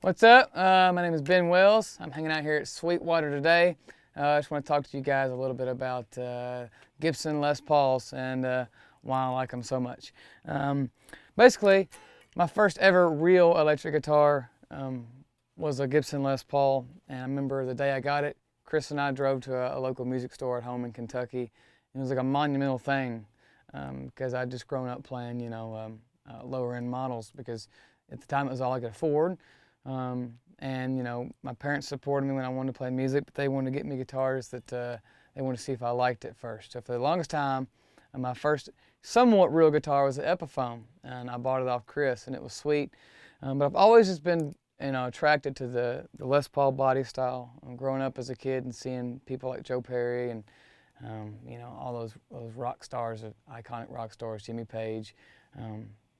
What's up? My name is Ben Wells. I'm hanging out here at Sweetwater today. I just want to talk to you guys a little bit about Gibson Les Pauls and why I like them so much. Basically, my first ever real electric guitar was a Gibson Les Paul, and I remember the day I got it, Chris and I drove to a local music store at home in Kentucky. It was like a monumental thing because I'd just grown up playing, lower end models, because at the time it was all I could afford. And my parents supported me when I wanted to play music, but they wanted to get me guitars that they wanted to see if I liked it first. So for the longest time, my first somewhat real guitar was an Epiphone, and I bought it off Chris, and it was sweet. But I've always just been attracted to the Les Paul body style. Growing up as a kid and seeing people like Joe Perry and all those rock stars, iconic rock stars, Jimmy Page,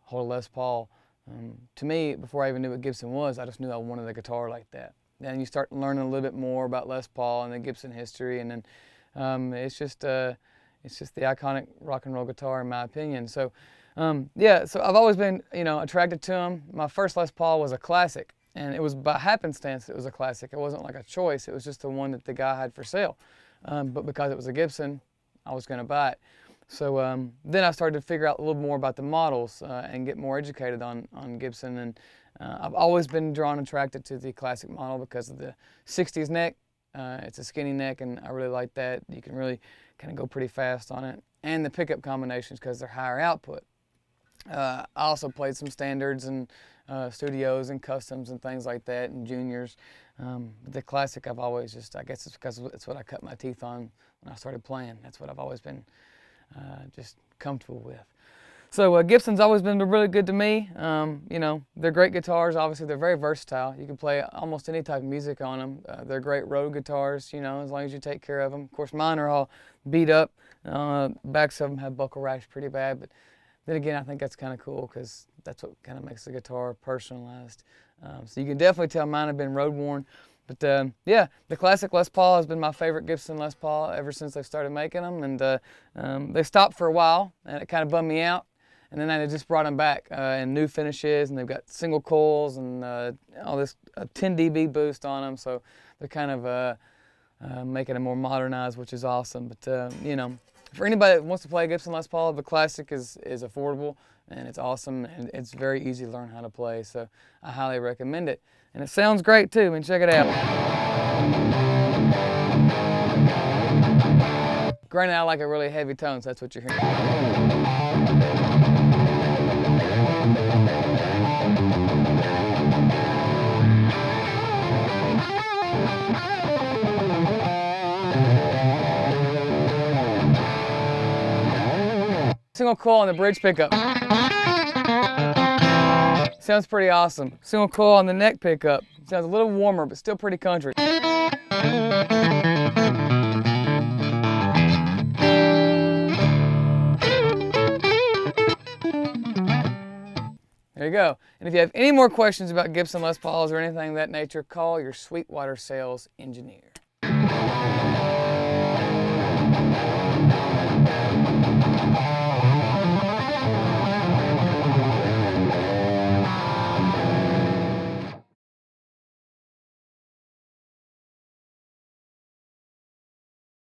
hold a Les Paul. To me, before I even knew what Gibson was, I just knew I wanted a guitar like that. Then you start learning a little bit more about Les Paul and the Gibson history, and then it's just the iconic rock and roll guitar, in my opinion. So so I've always been attracted to them. My first Les Paul was a classic, and it was by happenstance it was a classic. It wasn't like a choice. It was just the one that the guy had for sale. But because it was a Gibson, I was going to buy it. So then I started to figure out a little more about the models and get more educated on Gibson. And I've always been attracted to the classic model because of the 60s neck. It's a skinny neck, and I really like that. You can really kind of go pretty fast on it. And the pickup combinations, because they're higher output. I also played some standards and studios and customs and things like that, and juniors. The classic I've always I guess it's because it's what I cut my teeth on when I started playing. That's what I've always been just comfortable with. So Gibson's always been really good to me. They're great guitars. Obviously, they're very versatile. You can play almost any type of music on them. They're great road guitars, as long as you take care of them. Of course, mine are all beat up. Backs of them have buckle rash pretty bad, but then again, I think that's kind of cool because that's what kind of makes the guitar personalized. So you can definitely tell mine have been road worn. But the classic Les Paul has been my favorite Gibson Les Paul ever since they started making them. And they stopped for a while, and it kind of bummed me out. And then they just brought them back in new finishes, and they've got single coils and all this 10 dB boost on them. So they're kind of making them more modernized, which is awesome. But for anybody that wants to play a Gibson Les Paul, the classic is affordable, and it's awesome, and it's very easy to learn how to play. So I highly recommend it. And it sounds great too, and check it out. Granted, I like a really heavy tone, so that's what you're hearing. Single coil on the bridge pickup. Sounds pretty awesome. Single coil on the neck pickup. Sounds a little warmer, but still pretty country. There you go. And if you have any more questions about Gibson Les Pauls or anything of that nature, call your Sweetwater sales engineer.